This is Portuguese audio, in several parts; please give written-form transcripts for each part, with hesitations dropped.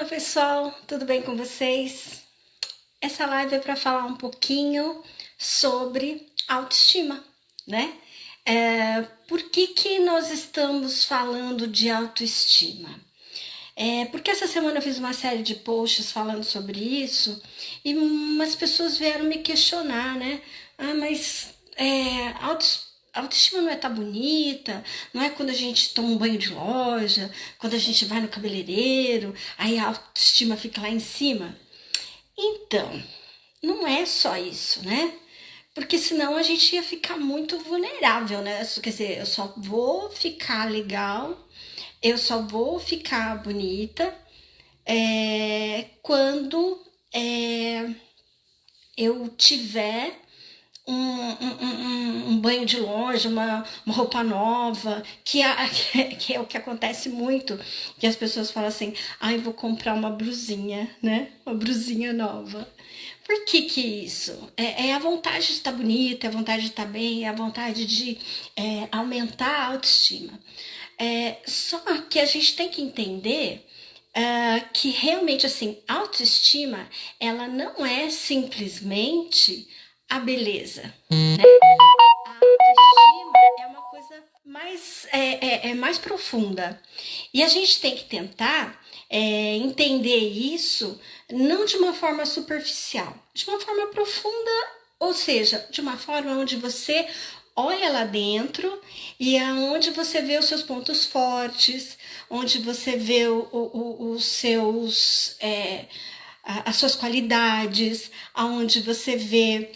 Pessoal, tudo bem com vocês? Essa live é para falar um pouquinho sobre autoestima, né? Por que nós estamos falando de autoestima? Porque essa semana eu fiz uma série de posts falando sobre isso e umas pessoas vieram me questionar, né? Mas autoestima não é tá bonita, não é quando a gente toma um banho de loja, quando a gente vai no cabeleireiro, aí a autoestima fica lá em cima. Então, não é só isso, né? Porque senão a gente ia ficar muito vulnerável, né? Quer dizer, eu só vou ficar legal, eu só vou ficar bonita quando eu tiver um banho de loja, uma roupa nova, que é o que acontece muito, que as pessoas falam assim, ai, vou comprar uma blusinha, né? Uma blusinha nova. Por que isso? É a vontade de estar bonita, é a vontade de estar bem, é a vontade de aumentar a autoestima. Só que a gente tem que entender que realmente, assim, autoestima, ela não é simplesmente a beleza, né? A autoestima é uma coisa mais profunda. E a gente tem que tentar entender isso não de uma forma superficial, de uma forma profunda, ou seja, de uma forma onde você olha lá dentro e aonde você vê os seus pontos fortes, onde você vê os seus as suas qualidades, aonde você vê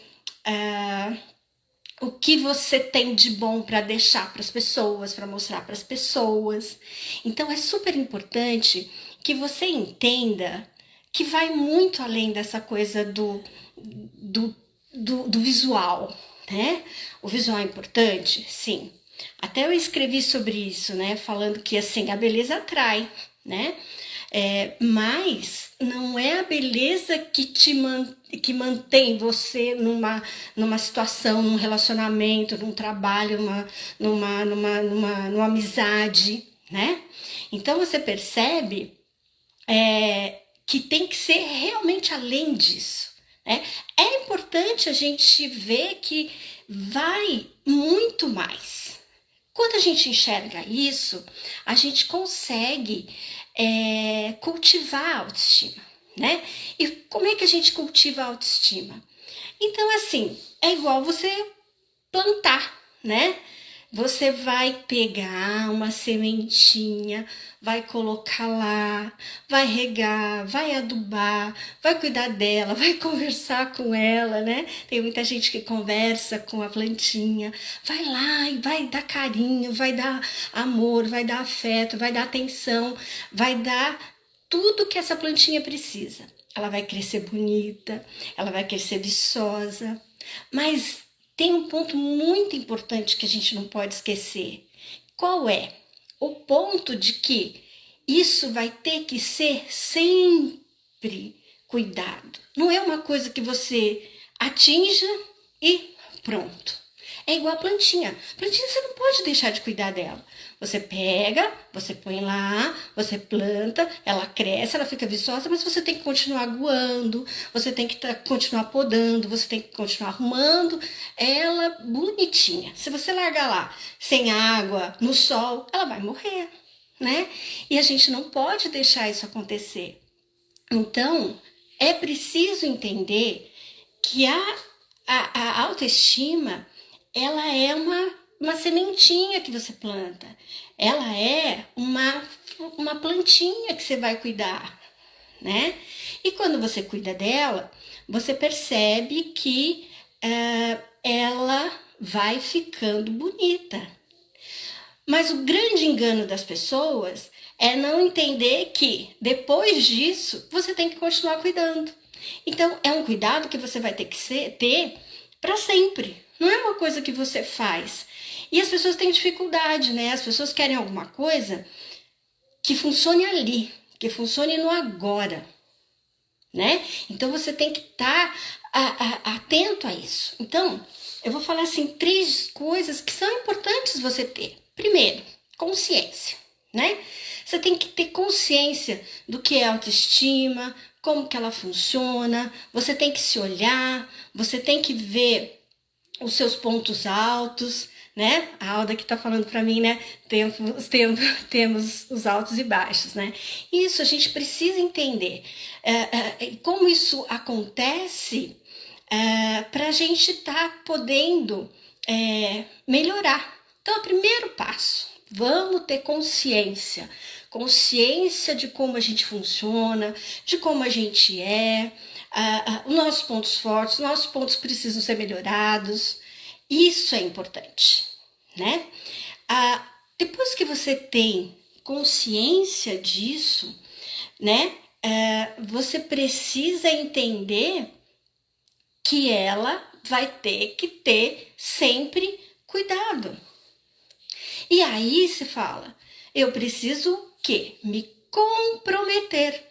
o que você tem de bom para deixar para as pessoas, para mostrar para as pessoas. Então é super importante que você entenda que vai muito além dessa coisa do visual, né? O visual é importante, sim. Até eu escrevi sobre isso, né? Falando que assim a beleza atrai, né? Mas não é a beleza que mantém você numa situação, num relacionamento, num trabalho, numa amizade, né? Então você percebe que tem que ser realmente além disso. Né? É importante a gente ver que vai muito mais. Quando a gente enxerga isso, a gente consegue cultivar a autoestima, né? E como é que a gente cultiva a autoestima? Então, assim, é igual você plantar, né? Você vai pegar uma sementinha, vai colocar lá, vai regar, vai adubar, vai cuidar dela, vai conversar com ela, né? Tem muita gente que conversa com a plantinha. Vai lá e vai dar carinho, vai dar amor, vai dar afeto, vai dar atenção, vai dar tudo que essa plantinha precisa. Ela vai crescer bonita, ela vai crescer viçosa, mas tem um ponto muito importante que a gente não pode esquecer. Qual é? O ponto de que isso vai ter que ser sempre cuidado. Não é uma coisa que você atinja e pronto. É igual a plantinha. Plantinha você não pode deixar de cuidar dela. Você pega, você põe lá, você planta, ela cresce, ela fica viçosa, mas você tem que continuar aguando, você tem que continuar podando, você tem que continuar arrumando ela bonitinha. Se você largar lá sem água, no sol, ela vai morrer, né? E a gente não pode deixar isso acontecer. Então, é preciso entender que a autoestima, ela é uma sementinha que você planta. Ela é uma plantinha que você vai cuidar, né? E quando você cuida dela, você percebe que ela vai ficando bonita. Mas o grande engano das pessoas é não entender que depois disso você tem que continuar cuidando. Então é um cuidado que você vai ter que ter para sempre. Não é uma coisa que você faz. E as pessoas têm dificuldade, né? As pessoas querem alguma coisa que funcione ali, que funcione no agora, né? Então você tem que estar atento a isso. Então, eu vou falar assim 3 coisas que são importantes você ter. Primeiro, consciência, né? Você tem que ter consciência do que é autoestima, como que ela funciona, você tem que se olhar, você tem que ver os seus pontos altos, né? A Alda que tá falando para mim, né? Temos os altos e baixos, né? Isso a gente precisa entender. Como isso acontece para a gente estar podendo melhorar. Então, o primeiro passo, vamos ter consciência de como a gente funciona, de como a gente é, os nossos pontos fortes, nossos pontos precisam ser melhorados. Isso é importante, né? Depois que você tem consciência disso, né? Você precisa entender que ela vai ter que ter sempre cuidado. E aí se fala, eu preciso me comprometer.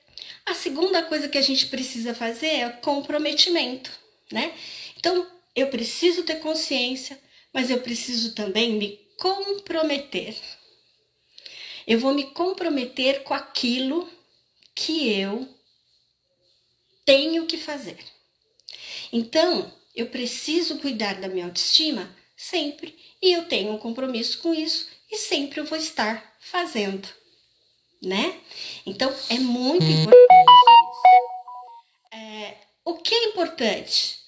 A segunda coisa que a gente precisa fazer é comprometimento, né? Então, eu preciso ter consciência, mas eu preciso também me comprometer. Eu vou me comprometer com aquilo que eu tenho que fazer. Então, eu preciso cuidar da minha autoestima sempre, e eu tenho um compromisso com isso, e sempre eu vou estar fazendo, né? Então, é muito importante isso. O que é importante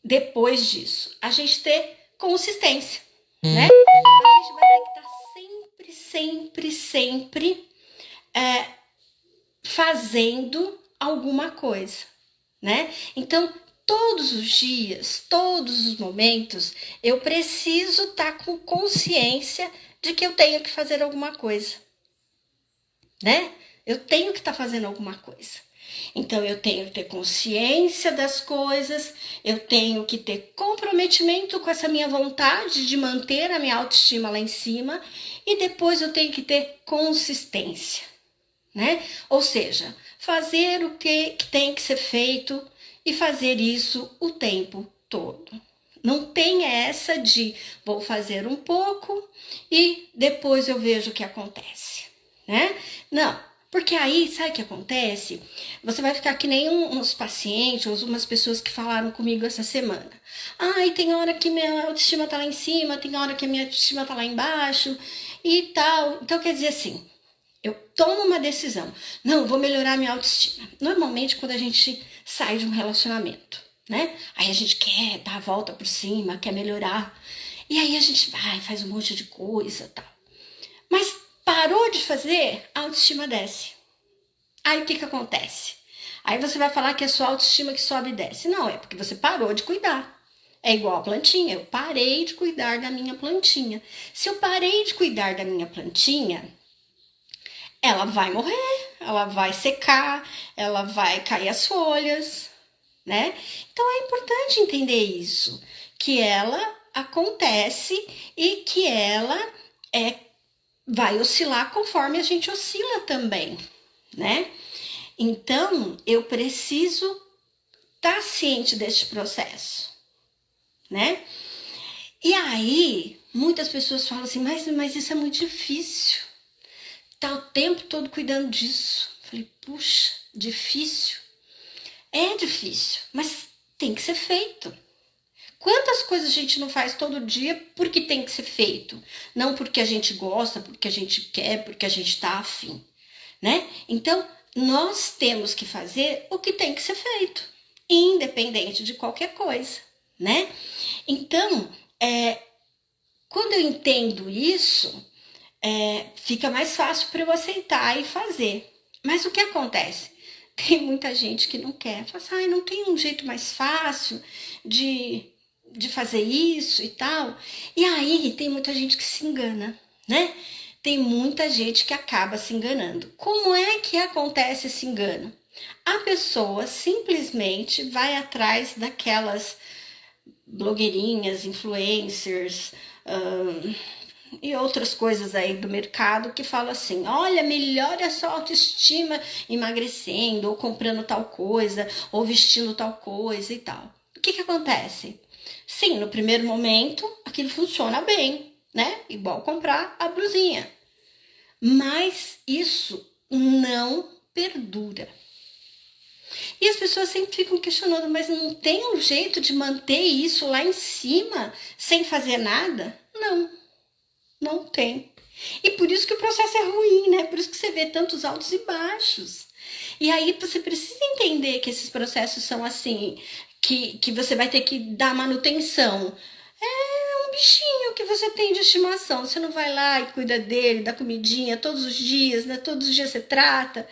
depois disso? A gente ter consistência, né? Então, a gente vai ter que estar sempre fazendo alguma coisa, né? Então, todos os dias, todos os momentos, eu preciso estar com consciência de que eu tenho que fazer alguma coisa, né? Eu tenho que estar fazendo alguma coisa. Então, eu tenho que ter consciência das coisas, eu tenho que ter comprometimento com essa minha vontade de manter a minha autoestima lá em cima, e depois eu tenho que ter consistência, né? Ou seja, fazer o que tem que ser feito e fazer isso o tempo todo. Não tem essa de vou fazer um pouco e depois eu vejo o que acontece, né? Não, porque aí, sabe o que acontece? Você vai ficar que nem uns pacientes ou umas pessoas que falaram comigo essa semana. Ai, tem hora que minha autoestima tá lá em cima, tem hora que a minha autoestima tá lá embaixo e tal. Então, quer dizer assim, eu tomo uma decisão. Não, vou melhorar minha autoestima. Normalmente, quando a gente sai de um relacionamento, né? Aí a gente quer dar a volta por cima, quer melhorar. E aí a gente vai, faz um monte de coisa, tal. Mas parou de fazer, a autoestima desce. Aí o que acontece? Aí você vai falar que é a sua autoestima que sobe e desce. Não, é porque você parou de cuidar. É igual a plantinha. Eu parei de cuidar da minha plantinha. Se eu parei de cuidar da minha plantinha, ela vai morrer, ela vai secar, ela vai cair as folhas, né? Então é importante entender isso, que ela acontece e que ela vai oscilar conforme a gente oscila também, né? Então eu preciso estar ciente deste processo, né? E aí muitas pessoas falam assim, mas isso é muito difícil. Tá o tempo todo cuidando disso. Falei, puxa, difícil. É difícil, mas tem que ser feito. Quantas coisas a gente não faz todo dia porque tem que ser feito? Não porque a gente gosta, porque a gente quer, porque a gente tá afim, né? Então, nós temos que fazer o que tem que ser feito, independente de qualquer coisa, né? Então, quando eu entendo isso, fica mais fácil para eu aceitar e fazer. Mas o que acontece? Tem muita gente que não quer. Fala assim, não tem um jeito mais fácil de fazer isso e tal. E aí tem muita gente que se engana, né? Tem muita gente que acaba se enganando. Como é que acontece esse engano? A pessoa simplesmente vai atrás daquelas blogueirinhas, influencers, e outras coisas aí do mercado que falam assim, olha, melhore a sua autoestima emagrecendo, ou comprando tal coisa, ou vestindo tal coisa e tal. O que acontece? Sim, no primeiro momento, aquilo funciona bem, né? Igual comprar a blusinha. mas isso não perdura. E as pessoas sempre ficam questionando, mas não tem um jeito de manter isso lá em cima sem fazer nada? Não, não tem. E por isso que o processo é ruim, né? Por isso que você vê tantos altos e baixos. E aí você precisa entender que esses processos são assim, que você vai ter que dar manutenção. É um bichinho que você tem de estimação. Você não vai lá e cuida dele, dá comidinha todos os dias, né? Todos os dias você trata.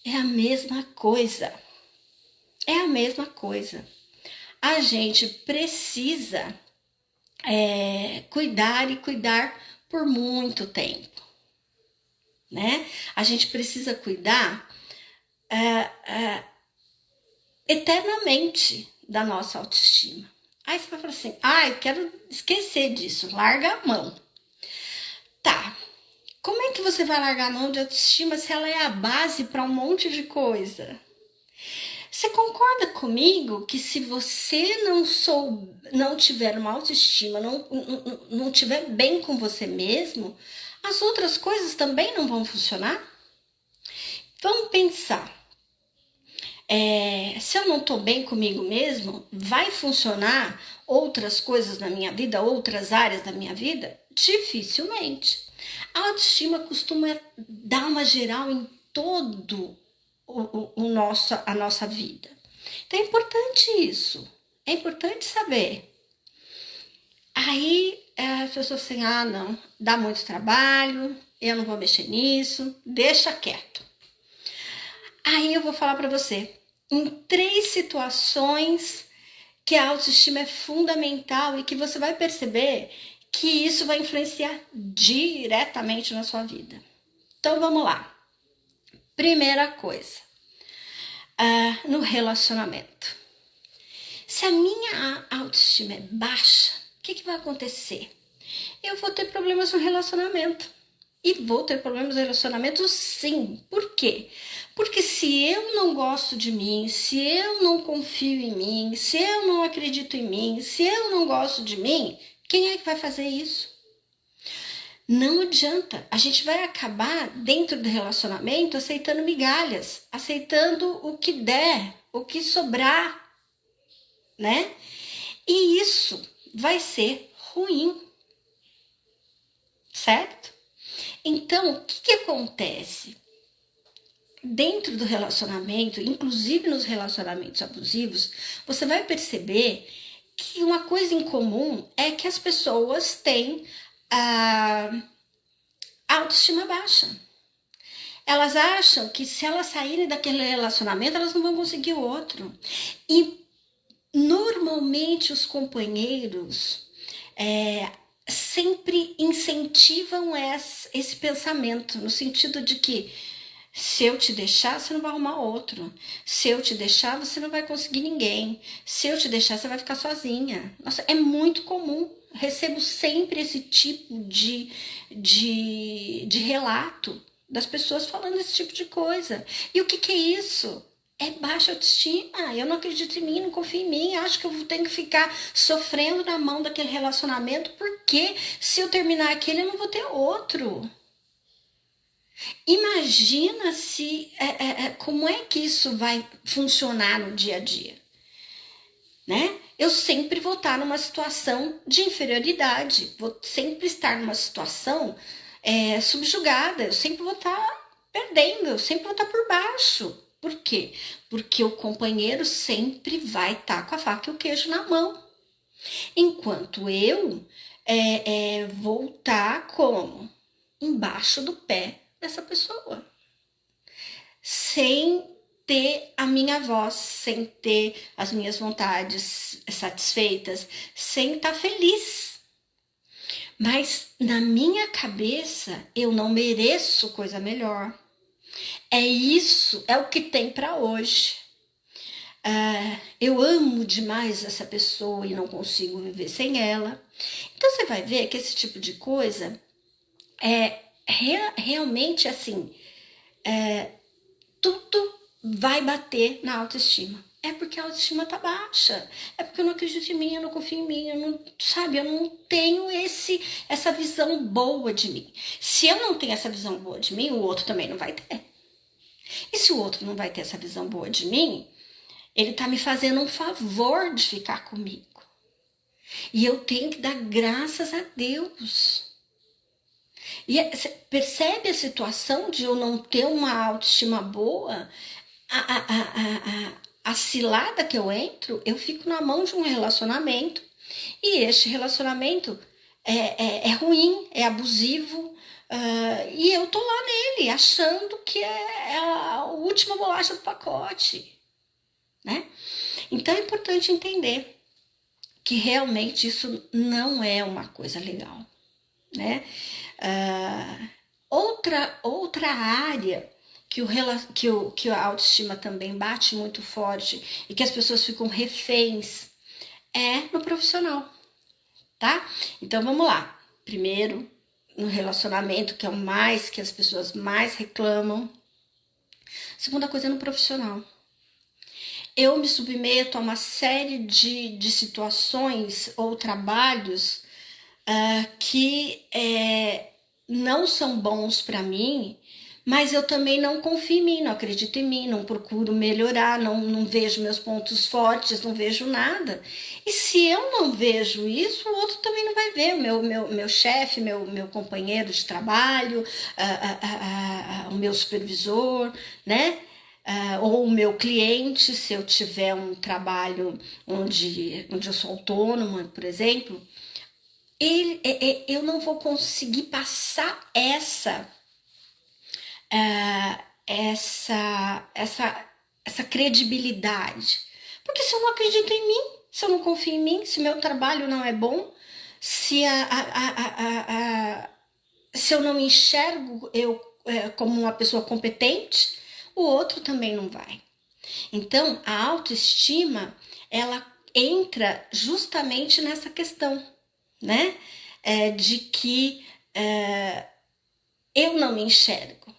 É a mesma coisa. É a mesma coisa. A gente precisa cuidar e cuidar por muito tempo, né? A gente precisa cuidar eternamente da nossa autoestima. Aí você vai falar assim, eu quero esquecer disso, larga a mão. Tá, como é que você vai largar a mão de autoestima se ela é a base para um monte de coisa? Você concorda comigo que se você não tiver uma autoestima, não tiver bem com você mesmo, as outras coisas também não vão funcionar? Vamos pensar. Se eu não estou bem comigo mesmo, vai funcionar outras coisas na minha vida, outras áreas da minha vida? Dificilmente. A autoestima costuma dar uma geral em todo a nossa vida. Então é importante isso. É importante saber. Aí as pessoas assim, não, dá muito trabalho, eu não vou mexer nisso, deixa quieto. Aí eu vou falar para você, em 3 situações que a autoestima é fundamental e que você vai perceber que isso vai influenciar diretamente na sua vida. Então vamos lá. Primeira coisa, no relacionamento. Se a minha autoestima é baixa, o que vai acontecer? Eu vou ter problemas no relacionamento. E vou ter problemas no relacionamento, sim. Por quê? Porque se eu não gosto de mim, se eu não confio em mim, se eu não acredito em mim, se eu não gosto de mim, quem é que vai fazer isso? Não adianta. A gente vai acabar dentro do relacionamento aceitando migalhas, aceitando o que der, o que sobrar, né? E isso vai ser ruim, certo? Então, o que acontece? Dentro do relacionamento, inclusive nos relacionamentos abusivos, você vai perceber que uma coisa em comum é que as pessoas têm a autoestima baixa. Elas acham que se elas saírem daquele relacionamento, elas não vão conseguir outro. E normalmente os companheiros sempre incentivam esse pensamento, no sentido de que se eu te deixar, você não vai arrumar outro. Se eu te deixar, você não vai conseguir ninguém. Se eu te deixar, você vai ficar sozinha. Nossa, é muito comum. Recebo sempre esse tipo de relato das pessoas falando esse tipo de coisa. E o que é isso? É baixa autoestima. Eu não acredito em mim, não confio em mim. Acho que eu tenho que ficar sofrendo na mão daquele relacionamento, porque se eu terminar aquele, eu não vou ter outro. Imagina se como é que isso vai funcionar no dia a dia, né? Eu sempre vou estar numa situação de inferioridade, vou sempre estar numa situação subjugada, eu sempre vou estar perdendo, eu sempre vou estar por baixo. Por quê? Porque o companheiro sempre vai estar com a faca e o queijo na mão, enquanto eu vou estar como? Embaixo do pé dessa pessoa, sem ter a minha voz, sem ter as minhas vontades satisfeitas, sem estar feliz. Mas na minha cabeça eu não mereço coisa melhor. É isso, é o que tem para hoje. Eu amo demais essa pessoa e não consigo viver sem ela. Então você vai ver que esse tipo de coisa é realmente assim, tudo vai bater na autoestima. é porque a autoestima tá baixa. É porque eu não acredito em mim, eu não confio em mim, eu não, sabe, eu não tenho essa visão boa de mim. Se eu não tenho essa visão boa de mim, o outro também não vai ter. E se o outro não vai ter essa visão boa de mim, ele tá me fazendo um favor de ficar comigo. E eu tenho que dar graças a Deus. E percebe a situação de eu não ter uma autoestima boa? A cilada que eu entro, eu fico na mão de um relacionamento. E este relacionamento é ruim, é abusivo. E eu tô lá nele, achando que é a última bolacha do pacote. Né? Então é importante entender que realmente isso não é uma coisa legal. Né? Outra área que a autoestima também bate muito forte e que as pessoas ficam reféns é no profissional, tá? Então vamos lá. Primeiro, no relacionamento, que é o mais que as pessoas mais reclamam. Segunda coisa é no profissional. Eu me submeto a uma série de situações ou trabalhos que não são bons para mim, mas eu também não confio em mim, não acredito em mim, não procuro melhorar, não vejo meus pontos fortes, não vejo nada. E se eu não vejo isso, o outro também não vai ver, meu chefe, meu companheiro de trabalho, o meu supervisor, né? Ou o meu cliente, se eu tiver um trabalho onde eu sou autônoma, por exemplo, eu não vou conseguir passar essa credibilidade. Porque se eu não acredito em mim, se eu não confio em mim, se meu trabalho não é bom, se eu não me enxergo como uma pessoa competente, o outro também não vai. Então, a autoestima, ela entra justamente nessa questão, né? De que eu não me enxergo,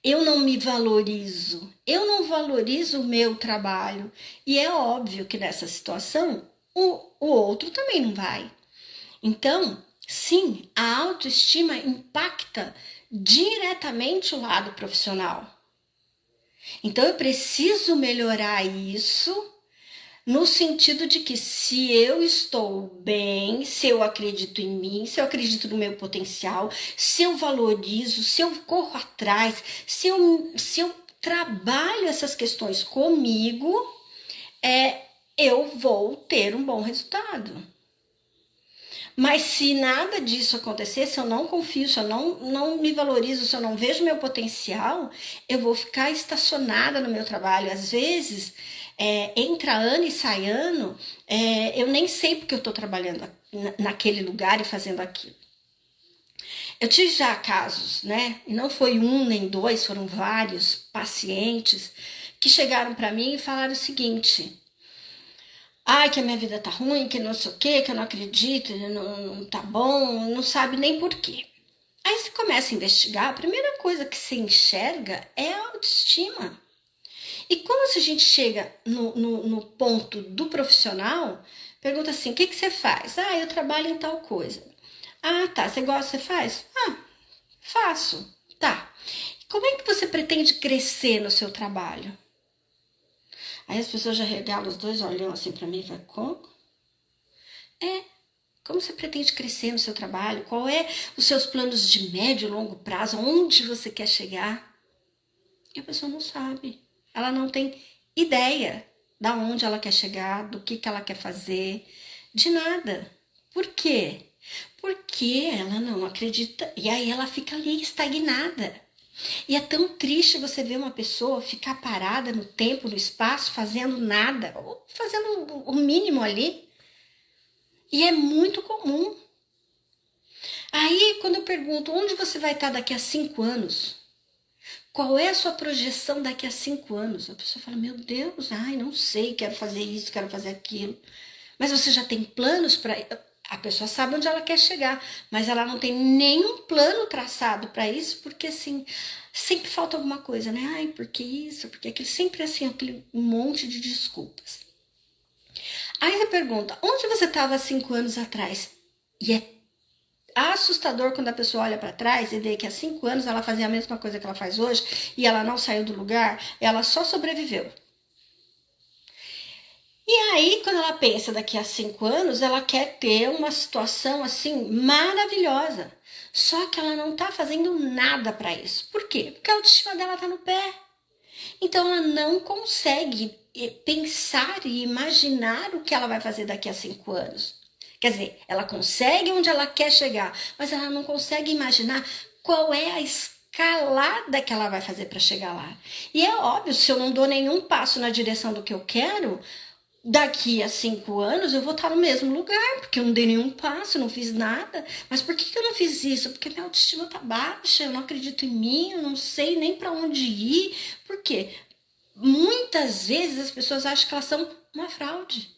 eu não me valorizo, eu não valorizo o meu trabalho. E é óbvio que nessa situação o outro também não vai. Então, sim, a autoestima impacta diretamente o lado profissional. Então, eu preciso melhorar isso no sentido de que se eu estou bem, se eu acredito em mim, se eu acredito no meu potencial, se eu valorizo, se eu corro atrás, se eu trabalho essas questões comigo, eu vou ter um bom resultado. Mas se nada disso acontecer, se eu não confio, se eu não me valorizo, se eu não vejo meu potencial, eu vou ficar estacionada no meu trabalho. Às vezes, entra ano e sai ano, eu nem sei porque eu estou trabalhando naquele lugar e fazendo aquilo. Eu tive já casos, né? E não foi um nem dois, foram vários pacientes que chegaram para mim e falaram o seguinte: ai, que a minha vida tá ruim, que não sei o quê, que eu não acredito, não tá bom, não sabe nem por quê. Aí você começa a investigar, a primeira coisa que você enxerga é a autoestima. E quando a gente chega no ponto do profissional, pergunta assim, o que você faz? Ah, eu trabalho em tal coisa. Ah, tá, você gosta, você faz? Ah, faço. Tá. Como é que você pretende crescer no seu trabalho? Aí as pessoas já regalam os dois olhão assim pra mim e falam, como? Como você pretende crescer no seu trabalho? Qual é os seus planos de médio e longo prazo? Onde você quer chegar? E a pessoa não sabe. Ela não tem ideia da onde ela quer chegar, do que ela quer fazer, de nada. Por quê? Porque ela não acredita e aí ela fica ali estagnada. E é tão triste você ver uma pessoa ficar parada no tempo, no espaço, fazendo nada, ou fazendo o mínimo ali. E é muito comum. Aí, quando eu pergunto onde você vai estar daqui a 5 anos, qual é a sua projeção daqui a 5 anos? A pessoa fala, meu Deus, ai, não sei, quero fazer isso, quero fazer aquilo. Mas você já tem planos para... A pessoa sabe onde ela quer chegar, mas ela não tem nenhum plano traçado para isso, porque assim, sempre falta alguma coisa, né? Ai, porque isso, porque aquilo, sempre assim, aquele monte de desculpas. Aí você pergunta, onde você estava há 5 anos atrás? E é assustador quando a pessoa olha para trás e vê que há 5 anos ela fazia a mesma coisa que ela faz hoje e ela não saiu do lugar, ela só sobreviveu. E aí, quando ela pensa daqui a 5 anos, ela quer ter uma situação assim maravilhosa. Só que ela não tá fazendo nada para isso. Por quê? Porque a autoestima dela tá no pé. Então ela não consegue pensar e imaginar o que ela vai fazer daqui a 5 anos. Quer dizer, ela consegue onde ela quer chegar, mas ela não consegue imaginar qual é a escalada que ela vai fazer para chegar lá. E é óbvio, se eu não dou nenhum passo na direção do que eu quero, daqui a 5 anos eu vou estar no mesmo lugar, porque eu não dei nenhum passo, não fiz nada. Mas por que eu não fiz isso? Porque minha autoestima tá baixa, eu não acredito em mim, eu não sei nem para onde ir. Por quê? Muitas vezes as pessoas acham que elas são uma fraude.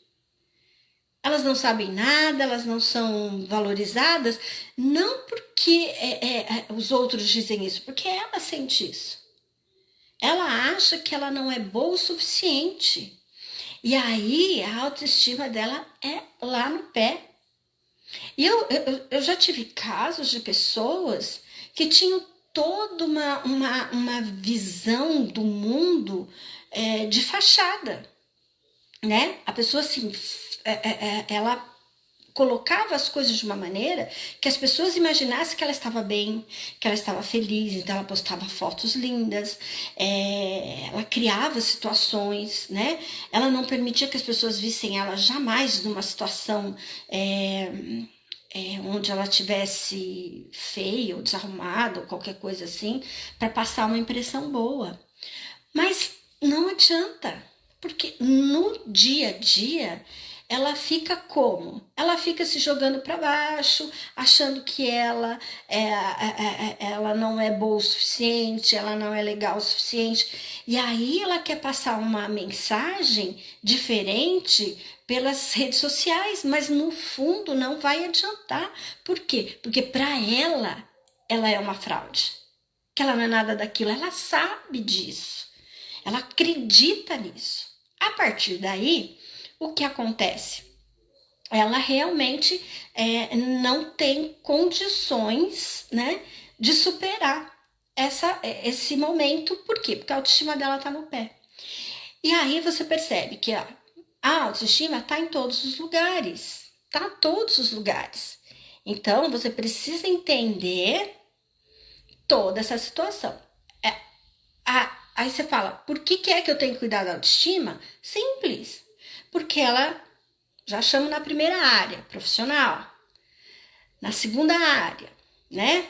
Elas não sabem nada, elas não são valorizadas, não porque os outros dizem isso, porque ela sente isso. Ela acha que ela não é boa o suficiente. E aí a autoestima dela é lá no pé. E eu já tive casos de pessoas que tinham toda uma visão do mundo de fachada, né? A pessoa assim, ela colocava as coisas de uma maneira que as pessoas imaginassem que ela estava bem, que ela estava feliz, então ela postava fotos lindas, ela criava situações, né? Ela não permitia que as pessoas vissem ela jamais numa situação onde ela tivesse feia ou desarrumada ou qualquer coisa assim, para passar uma impressão boa. Mas não adianta, porque no dia a dia ela fica como? Ela fica se jogando para baixo, achando que ela não é boa o suficiente, ela não é legal o suficiente. E aí ela quer passar uma mensagem diferente pelas redes sociais, mas no fundo não vai adiantar. Por quê? Porque para ela é uma fraude, que ela não é nada daquilo, ela sabe disso. Ela acredita nisso. A partir daí, o que acontece? Ela realmente não tem condições, né, de superar esse momento. Por quê? Porque a autoestima dela está no pé. E aí você percebe que a autoestima está em todos os lugares. Está em todos os lugares. Então, você precisa entender toda essa situação. Aí você fala, por que é que eu tenho que cuidar da autoestima? Simples. Porque ela, já chamo na primeira área, profissional. Na segunda área, né?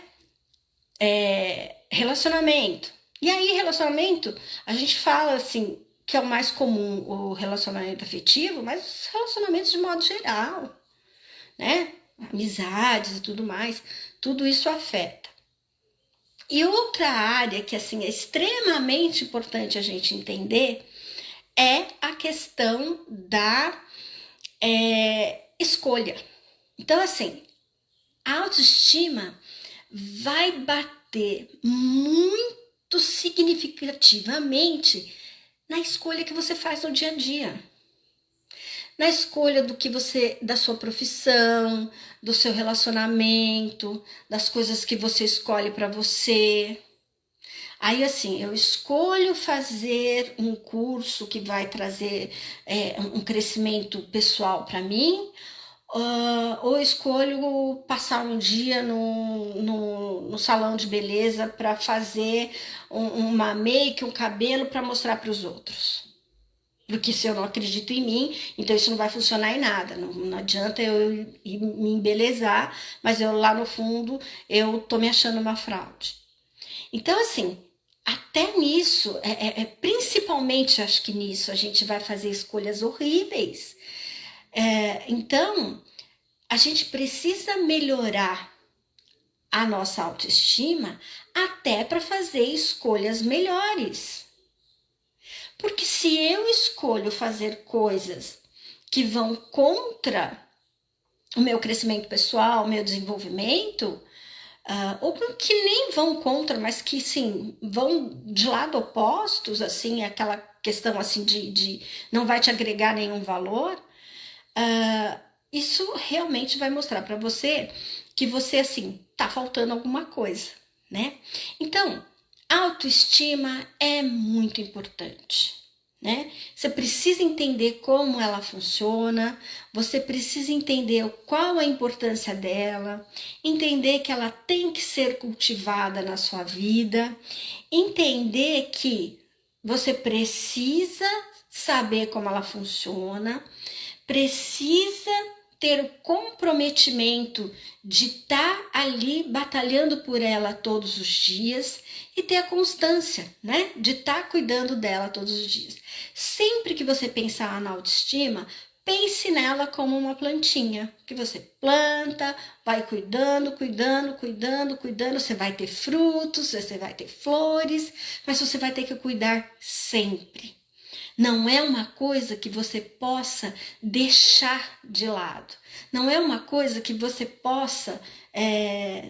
Relacionamento. E aí, relacionamento, a gente fala assim, que é o mais comum, o relacionamento afetivo, mas os relacionamentos de modo geral, né? Amizades e tudo mais, tudo isso afeta. E outra área que assim é extremamente importante a gente entender é a questão da escolha. Então, assim, a autoestima vai bater muito significativamente na escolha que você faz no dia a dia. Na escolha da sua profissão, do seu relacionamento, das coisas que você escolhe para você. Aí, assim, eu escolho fazer um curso que vai trazer um crescimento pessoal para mim, ou escolho passar um dia no salão de beleza para fazer uma make, um cabelo para mostrar para os outros. Porque se eu não acredito em mim, então isso não vai funcionar em nada. Não adianta eu ir me embelezar, mas eu lá no fundo eu tô me achando uma fraude. Então, assim, até nisso, principalmente acho que nisso, a gente vai fazer escolhas horríveis. Então, a gente precisa melhorar a nossa autoestima até para fazer escolhas melhores. Porque se eu escolho fazer coisas que vão contra o meu crescimento pessoal, o meu desenvolvimento, ou que nem vão contra, mas que sim, vão de lado opostos, assim, aquela questão assim de não vai te agregar nenhum valor, isso realmente vai mostrar para você que você, assim, tá faltando alguma coisa, né? Então, autoestima é muito importante, né? Você precisa entender como ela funciona, você precisa entender qual a importância dela, entender que ela tem que ser cultivada na sua vida, entender que você precisa saber como ela funciona, precisa ter o comprometimento de estar ali batalhando por ela todos os dias e ter a constância, né? De estar cuidando dela todos os dias. Sempre que você pensar na autoestima, pense nela como uma plantinha que você planta, vai cuidando, cuidando, cuidando, cuidando. Você vai ter frutos, você vai ter flores, mas você vai ter que cuidar sempre. Não é uma coisa que você possa deixar de lado. Não é uma coisa que você possa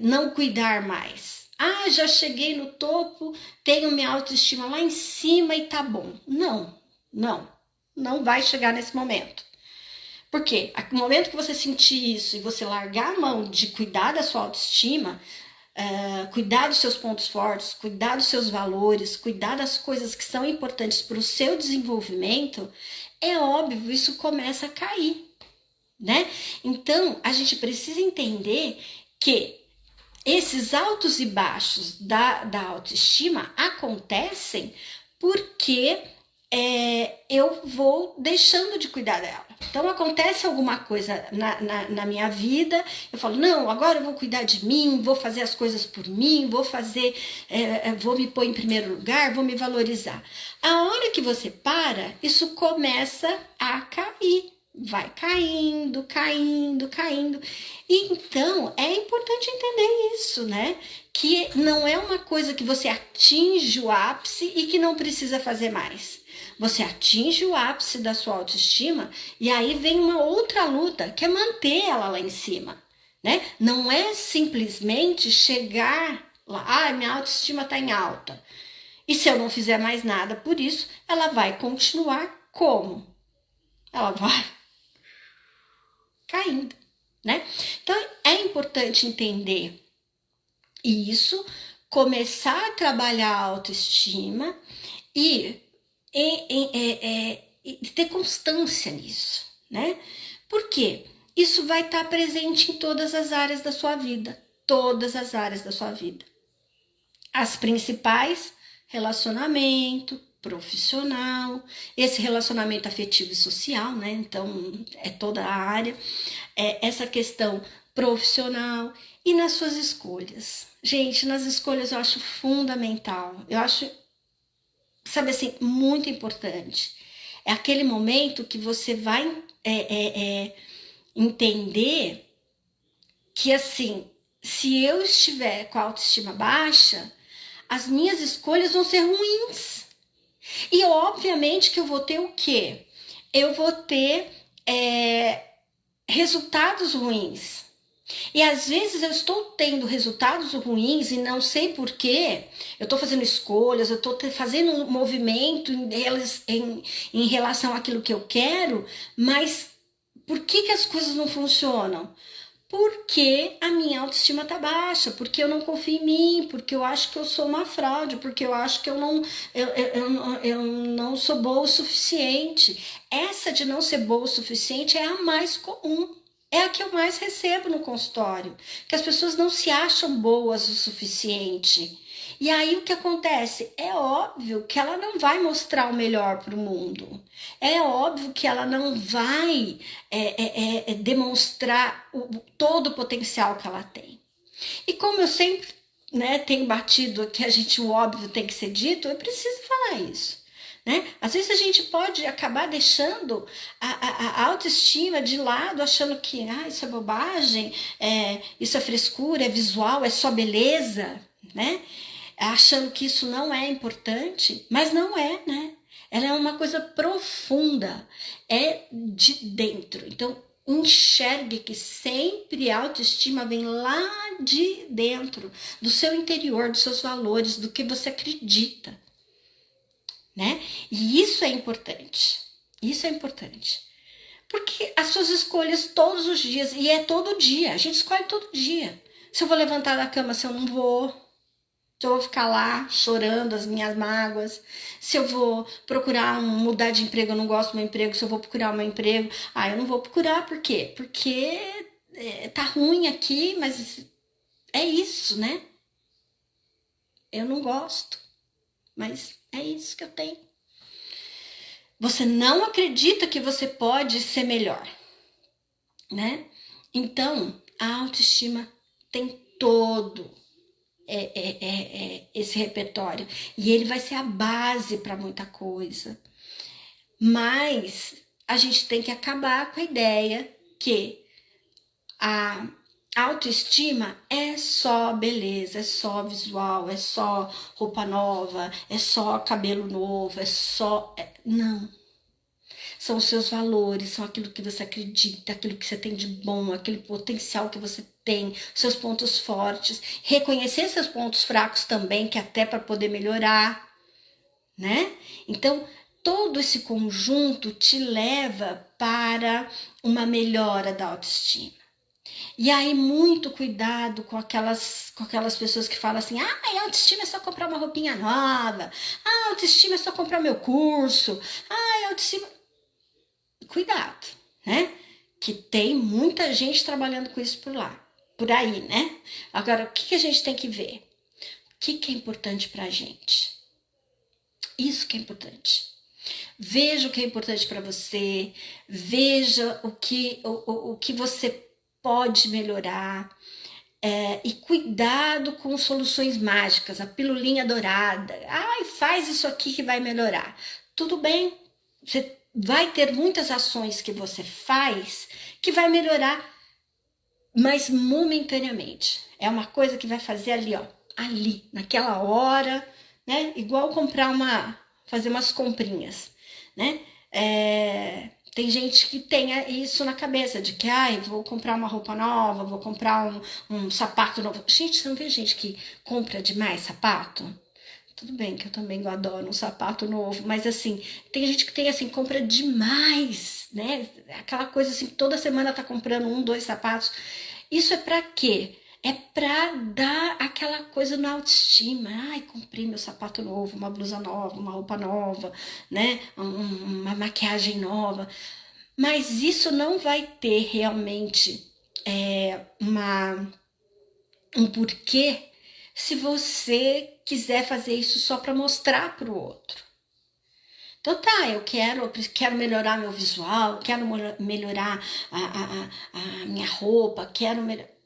não cuidar mais. Ah, já cheguei no topo, tenho minha autoestima lá em cima e tá bom. Não vai chegar nesse momento. Porque no momento que você sentir isso e você largar a mão de cuidar da sua autoestima, cuidar dos seus pontos fortes, cuidar dos seus valores, cuidar das coisas que são importantes para o seu desenvolvimento, é óbvio, isso começa a cair, né? Então, a gente precisa entender que esses altos e baixos da autoestima acontecem porque eu vou deixando de cuidar dela. Então acontece alguma coisa na minha vida, eu falo, não, agora eu vou cuidar de mim, vou fazer as coisas por mim, vou me pôr em primeiro lugar, vou me valorizar. A hora que você para, isso começa a cair. Vai caindo, caindo, caindo. Então, é importante entender isso, né? Que não é uma coisa que você atinge o ápice e que não precisa fazer mais. Você atinge o ápice da sua autoestima e aí vem uma outra luta, que é manter ela lá em cima, né? Não é simplesmente chegar lá, minha autoestima está em alta. E se eu não fizer mais nada por isso, ela vai continuar como? Ela vai caindo, né? Então é importante entender isso, começar a trabalhar a autoestima e ter constância nisso, né? Por quê? Isso vai estar presente em todas as áreas da sua vida, todas as áreas da sua vida. As principais, relacionamento, profissional, esse relacionamento afetivo e social, né? Então, é toda a área, essa questão profissional e nas suas escolhas. Gente, nas escolhas eu acho fundamental, eu acho, sabe assim, muito importante. É aquele momento que você vai entender que, assim, se eu estiver com a autoestima baixa, as minhas escolhas vão ser ruins. E obviamente que eu vou ter o quê? Eu vou ter resultados ruins. E às vezes eu estou tendo resultados ruins e não sei porquê. Eu estou fazendo escolhas, eu estou fazendo um movimento em relação àquilo que eu quero, mas por que as coisas não funcionam? Porque a minha autoestima tá baixa, porque eu não confio em mim, porque eu acho que eu sou uma fraude, porque eu acho que eu não sou boa o suficiente. Essa de não ser boa o suficiente é a mais comum. É a que eu mais recebo no consultório, que as pessoas não se acham boas o suficiente. E aí o que acontece? É óbvio que ela não vai mostrar o melhor para o mundo. É óbvio que ela não vai demonstrar todo o potencial que ela tem. E como eu sempre tenho batido que o óbvio tem que ser dito, eu preciso falar isso. Né? Às vezes a gente pode acabar deixando a autoestima de lado, achando que isso é bobagem, isso é frescura, é visual, é só beleza, né? Achando que isso não é importante, mas não é, né? Ela é uma coisa profunda, é de dentro. Então, enxergue que sempre a autoestima vem lá de dentro, do seu interior, dos seus valores, do que você acredita, né? E isso é importante. Isso é importante. Porque as suas escolhas todos os dias, e é todo dia, a gente escolhe todo dia. Se eu vou levantar da cama, se eu não vou, se eu vou ficar lá chorando as minhas mágoas, se eu vou procurar mudar de emprego, eu não gosto do meu emprego, se eu vou procurar um emprego, eu não vou procurar, por quê? Porque tá ruim aqui, mas é isso, né? Eu não gosto, mas é isso que eu tenho. Você não acredita que você pode ser melhor, né? Então, a autoestima tem todo esse repertório. E ele vai ser a base para muita coisa. Mas a gente tem que acabar com a ideia que a autoestima é só beleza, é só visual, é só roupa nova, é só cabelo novo, é só... Não. São os seus valores, são aquilo que você acredita, aquilo que você tem de bom, aquele potencial que você tem, seus pontos fortes. Reconhecer seus pontos fracos também, que até para poder melhorar, né? Então, todo esse conjunto te leva para uma melhora da autoestima. E aí, muito cuidado com aquelas pessoas que falam assim: a autoestima é só comprar uma roupinha nova, a autoestima é só comprar meu curso, a autoestima... Cuidado, né? Que tem muita gente trabalhando com isso por aí, né? Agora, o que a gente tem que ver? O que é importante pra gente? Isso que é importante. Veja o que é importante para você, veja o que você pode melhorar. E cuidado com soluções mágicas, a pilulinha dourada. Faz isso aqui que vai melhorar. Tudo bem, você vai ter muitas ações que você faz que vai melhorar, mas momentaneamente. É uma coisa que vai fazer ali, naquela hora, né? Igual fazer umas comprinhas, né? Tem gente que tem isso na cabeça, de que vou comprar uma roupa nova, vou comprar um sapato novo. Gente, você não vê gente que compra demais sapato? Tudo bem que eu também adoro um sapato novo, mas assim, tem gente que tem assim, compra demais, né? Aquela coisa assim, toda semana tá comprando 1, 2 sapatos. Isso é pra quê? É pra dar aquela coisa na autoestima. Comprei meu sapato novo, uma blusa nova, uma roupa nova, né? Uma maquiagem nova. Mas isso não vai ter realmente um porquê se você quiser fazer isso só para mostrar para o outro. Então eu quero melhorar meu visual, quero melhorar a minha roupa, quero melhorar...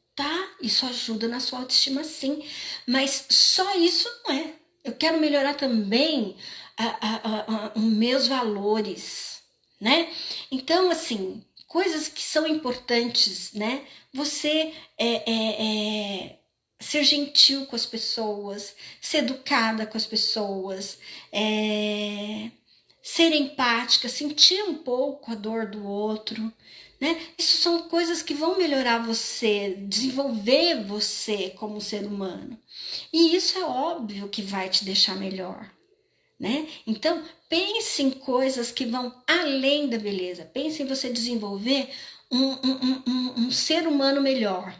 Isso ajuda na sua autoestima sim, mas só isso não é. Eu quero melhorar também os meus valores, né? Então, assim, coisas que são importantes, né? Você ser gentil com as pessoas, ser educada com as pessoas, ser empática, sentir um pouco a dor do outro, né? Isso são coisas que vão melhorar você, desenvolver você como ser humano. E isso é óbvio que vai te deixar melhor, né? Então, pense em coisas que vão além da beleza. Pense em você desenvolver um ser humano melhor,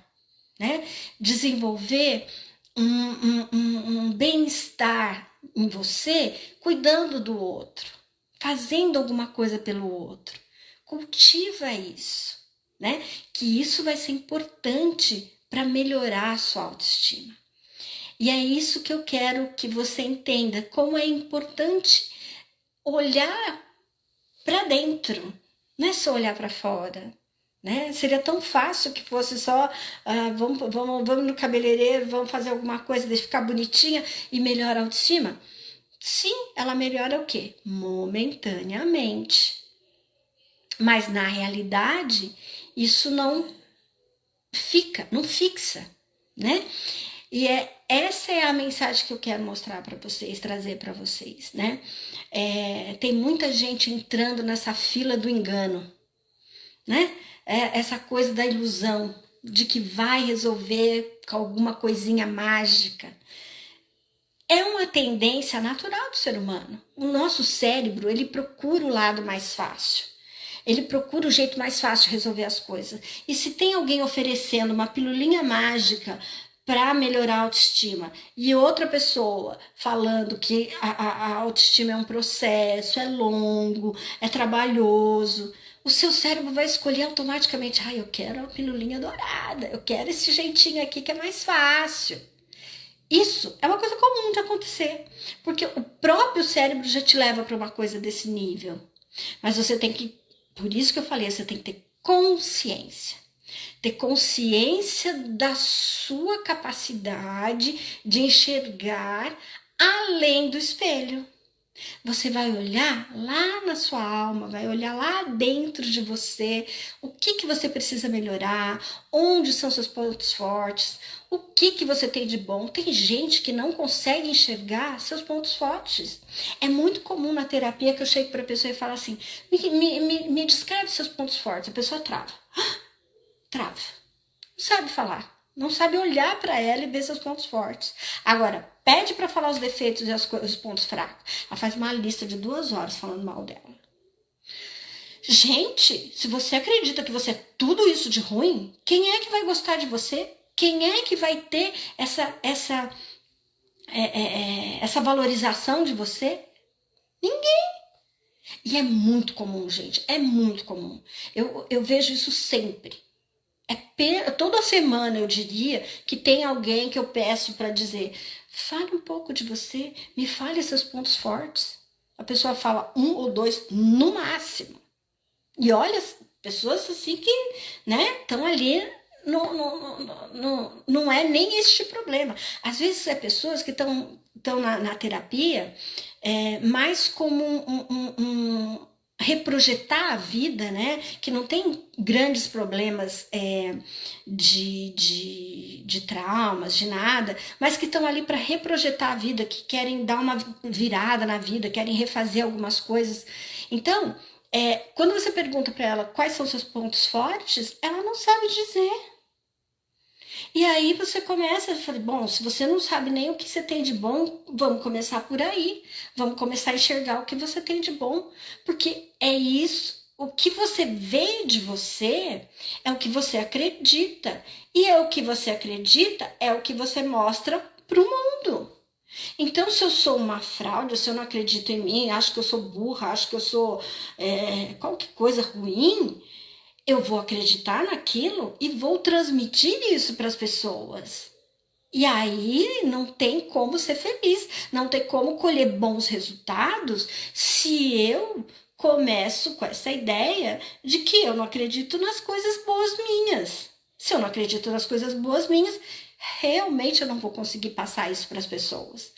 né? Desenvolver um bem-estar em você, cuidando do outro, fazendo alguma coisa pelo outro. Cultiva isso, né? Que isso vai ser importante para melhorar a sua autoestima. E é isso que eu quero que você entenda, como é importante olhar para dentro, não é só olhar para fora. Né? Seria tão fácil que fosse só vamos no cabeleireiro, vamos fazer alguma coisa, deixa ficar bonitinha e melhora a autoestima. Sim, ela melhora o quê? Momentaneamente. Mas na realidade, isso não fixa, né? E essa é a mensagem que eu quero mostrar para vocês, trazer para vocês, né? Tem muita gente entrando nessa fila do engano, né? essa coisa da ilusão de que vai resolver com alguma coisinha mágica. É uma tendência natural do ser humano. O nosso cérebro, ele procura o lado mais fácil. Ele procura o jeito mais fácil de resolver as coisas. E se tem alguém oferecendo uma pilulinha mágica para melhorar a autoestima e outra pessoa falando que a autoestima é um processo, é longo, é trabalhoso, o seu cérebro vai escolher automaticamente: eu quero a pilulinha dourada, eu quero esse jeitinho aqui que é mais fácil. Isso é uma coisa comum de acontecer, porque o próprio cérebro já te leva para uma coisa desse nível. Mas você tem que, por isso que eu falei, você tem que ter consciência. Ter consciência da sua capacidade de enxergar além do espelho. Você vai olhar lá na sua alma, vai olhar lá dentro de você, o que você precisa melhorar, onde são seus pontos fortes, o que você tem de bom. Tem gente que não consegue enxergar seus pontos fortes. É muito comum na terapia que eu chego para a pessoa e falo assim: me descreve seus pontos fortes. A pessoa trava. Trava. Não sabe falar. Não sabe olhar para ela e ver seus pontos fortes. Agora, pede para falar os defeitos e os pontos fracos. Ela faz uma lista de 2 horas falando mal dela. Gente, se você acredita que você é tudo isso de ruim, quem é que vai gostar de você? Quem é que vai ter essa valorização de você? Ninguém. E é muito comum, gente. É muito comum. Eu vejo isso sempre. Toda semana eu diria que tem alguém que eu peço para dizer: fale um pouco de você, me fale seus pontos fortes. A pessoa fala 1 ou 2 no máximo. E olha, pessoas assim que, né, estão ali, não é nem este problema. Às vezes é pessoas que estão na terapia mais como reprojetar a vida, né? Que não tem grandes problemas de traumas, de nada, mas que estão ali para reprojetar a vida, que querem dar uma virada na vida, querem refazer algumas coisas. Então, quando você pergunta para ela quais são seus pontos fortes, ela não sabe dizer. E aí você começa a falar: bom, se você não sabe nem o que você tem de bom, vamos começar por aí. Vamos começar a enxergar o que você tem de bom. Porque é isso, o que você vê de você é o que você acredita. E é o que você acredita é o que você mostra para o mundo. Então, se eu sou uma fraude, se eu não acredito em mim, acho que eu sou burra, acho que eu sou qualquer coisa ruim, eu vou acreditar naquilo e vou transmitir isso para as pessoas. E aí não tem como ser feliz, não tem como colher bons resultados se eu começo com essa ideia de que eu não acredito nas coisas boas minhas. Se eu não acredito nas coisas boas minhas, realmente eu não vou conseguir passar isso para as pessoas.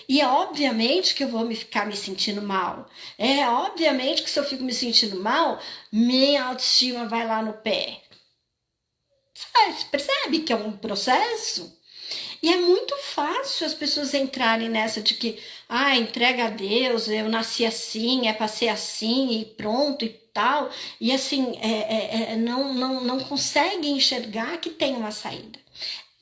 E é obviamente que eu vou ficar me sentindo mal. É obviamente que se eu fico me sentindo mal, minha autoestima vai lá no pé. Você percebe que é um processo? E é muito fácil as pessoas entrarem nessa de que, entrega a Deus, eu nasci assim, é pra ser assim e pronto e tal. E assim, não conseguem enxergar que tem uma saída.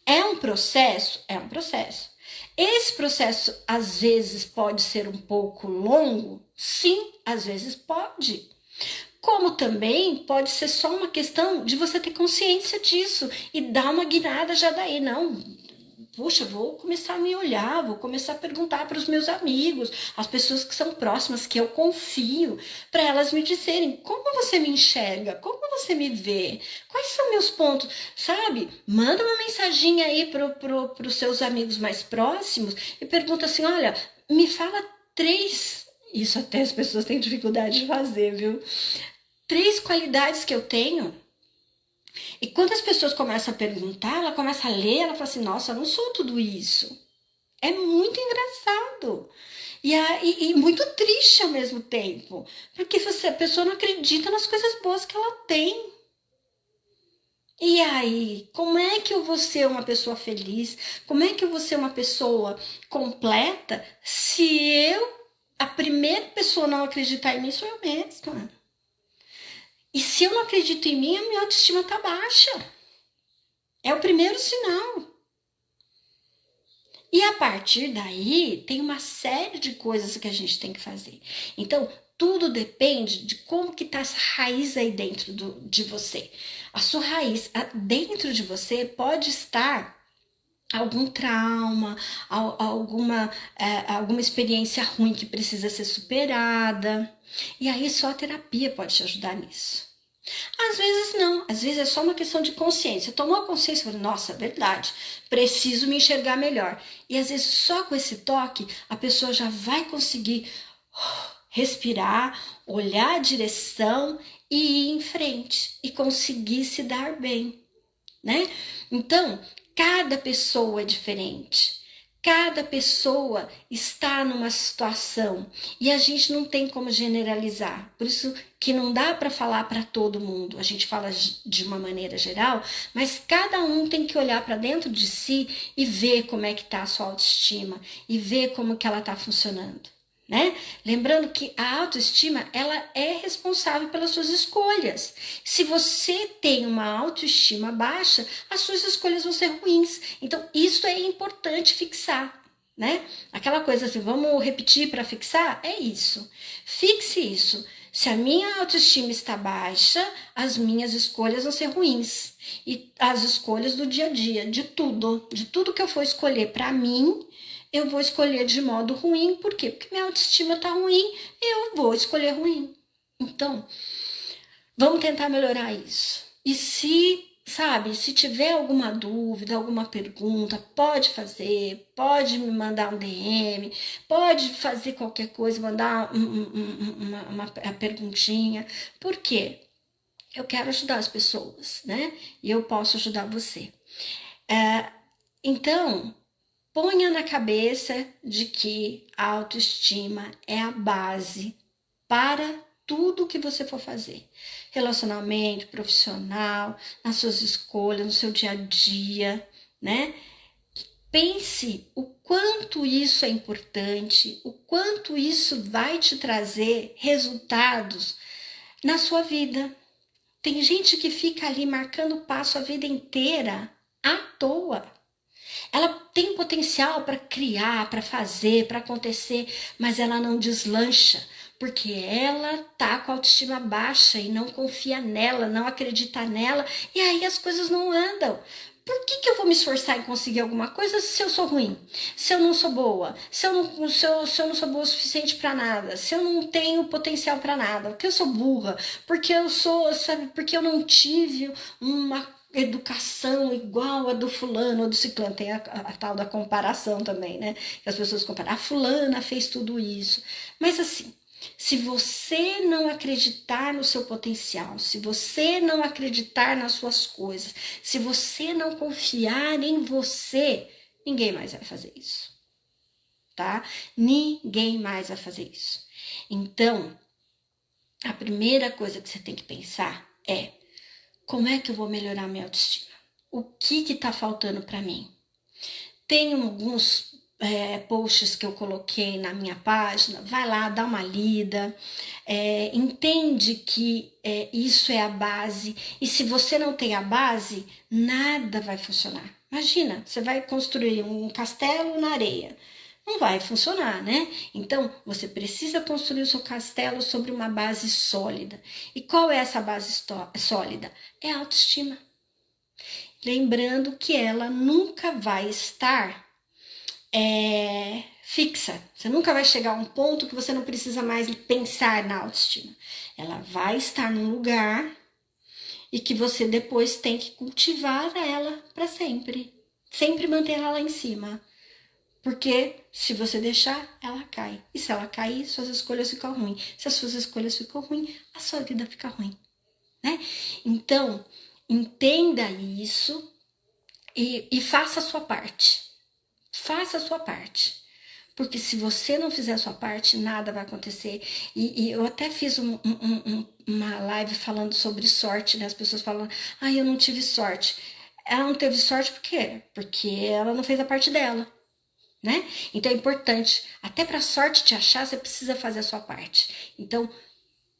É um processo? É um processo. Esse processo, às vezes, pode ser um pouco longo? Sim, às vezes pode. Como também pode ser só uma questão de você ter consciência disso e dar uma guinada já daí. Não, puxa, vou começar a me olhar, vou começar a perguntar para os meus amigos, as pessoas que são próximas, que eu confio, para elas me dizerem: como você me enxerga, como você me vê, quais são meus pontos, sabe? Manda uma mensaginha aí para os seus amigos mais próximos e pergunta assim: olha, me fala 3, isso até as pessoas têm dificuldade de fazer, viu? 3 qualidades que eu tenho. E quando as pessoas começam a perguntar, ela começa a ler, ela fala assim: nossa, eu não sou tudo isso. É muito engraçado. E muito triste ao mesmo tempo. Porque a pessoa não acredita nas coisas boas que ela tem. E aí, como é que eu vou ser uma pessoa feliz? Como é que eu vou ser uma pessoa completa se a primeira pessoa a não acreditar em mim sou eu mesma? E se eu não acredito em mim, a minha autoestima tá baixa. É o primeiro sinal. E a partir daí, tem uma série de coisas que a gente tem que fazer. Então, tudo depende de como que tá essa raiz aí dentro de você. A sua raiz dentro de você pode estar algum trauma, alguma experiência ruim que precisa ser superada. E aí só a terapia pode te ajudar nisso. Às vezes não, às vezes é só uma questão de consciência. Tomou a consciência e falou, nossa, verdade, preciso me enxergar melhor. E às vezes só com esse toque a pessoa já vai conseguir respirar, olhar a direção e ir em frente e conseguir se dar bem, né? Então, cada pessoa é diferente. Cada pessoa está numa situação e a gente não tem como generalizar. Por isso que não dá para falar para todo mundo. A gente fala de uma maneira geral, mas cada um tem que olhar para dentro de si e ver como é que está a sua autoestima e ver como que ela está funcionando. Né? Lembrando que a autoestima ela é responsável pelas suas escolhas. Se você tem uma autoestima baixa, as suas escolhas vão ser ruins. Então, isso é importante fixar, né? Aquela coisa assim, vamos repetir para fixar? É isso. Fixe isso. Se a minha autoestima está baixa, as minhas escolhas vão ser ruins. E as escolhas do dia a dia, de tudo que eu for escolher para mim, eu vou escolher de modo ruim. Por quê? Porque minha autoestima tá ruim, eu vou escolher ruim. Então, vamos tentar melhorar isso. E se tiver alguma dúvida, alguma pergunta, pode fazer, pode me mandar um DM, pode fazer qualquer coisa, mandar uma perguntinha. Por quê? Eu quero ajudar as pessoas, né? E eu posso ajudar você. Então, ponha na cabeça de que a autoestima é a base para tudo que você for fazer. Relacionamento, profissional, nas suas escolhas, no seu dia a dia, né? Pense o quanto isso é importante, o quanto isso vai te trazer resultados na sua vida. Tem gente que fica ali marcando passo a vida inteira à toa. Ela tem potencial para criar, para fazer, para acontecer, mas ela não deslancha, porque ela tá com a autoestima baixa e não confia nela, não acredita nela, e aí as coisas não andam. Por que eu vou me esforçar em conseguir alguma coisa se eu sou ruim? Se eu não sou boa? Se eu não sou boa o suficiente para nada? Se eu não tenho potencial para nada? Porque eu sou burra? Porque eu sou, sabe? Porque eu não tive uma educação igual a do fulano ou do ciclano. Tem a tal da comparação também, né? Que as pessoas comparam. A fulana fez tudo isso. Mas assim, se você não acreditar no seu potencial, se você não acreditar nas suas coisas, se você não confiar em você, ninguém mais vai fazer isso, tá? Ninguém mais vai fazer isso. Então, a primeira coisa que você tem que pensar é: como é que eu vou melhorar minha autoestima? O que tá faltando para mim? Tem alguns posts que eu coloquei na minha página, vai lá, dá uma lida, entende que isso é a base, e se você não tem a base, nada vai funcionar. Imagina, você vai construir um castelo na areia, não vai funcionar, né? Então, você precisa construir o seu castelo sobre uma base sólida. E qual é essa base sólida? É a autoestima. Lembrando que ela nunca vai estar fixa. Você nunca vai chegar a um ponto que você não precisa mais pensar na autoestima. Ela vai estar num lugar e que você depois tem que cultivar ela para sempre. Sempre manter ela lá em cima. Porque se você deixar, ela cai. E se ela cair, suas escolhas ficam ruins. Se as suas escolhas ficam ruins, a sua vida fica ruim, né? Então, entenda isso e faça a sua parte. Faça a sua parte. Porque se você não fizer a sua parte, nada vai acontecer. E eu até fiz uma live falando sobre sorte, né? As pessoas falam, eu não tive sorte. Ela não teve sorte por quê? Porque ela não fez a parte dela, né? Então é importante, até para a sorte te achar, você precisa fazer a sua parte. Então,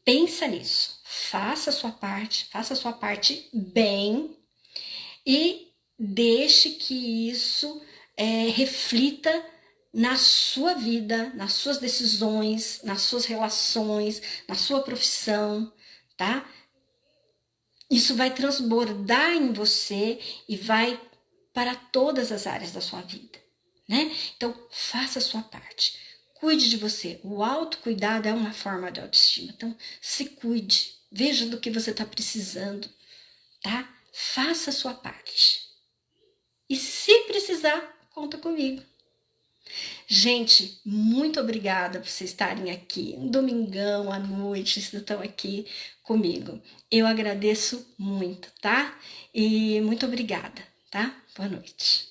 pensa nisso. faça a sua parte bem e deixe que isso reflita na sua vida, nas suas decisões, nas suas relações, na sua profissão, tá? Isso vai transbordar em você e vai para todas as áreas da sua vida, né? Então, faça a sua parte. Cuide de você. O autocuidado é uma forma de autoestima. Então, se cuide. Veja do que você está precisando, tá? Faça a sua parte. E se precisar, conta comigo. Gente, muito obrigada por vocês estarem aqui. Um domingão à noite, vocês estão aqui comigo. Eu agradeço muito, tá? E muito obrigada, tá? Boa noite.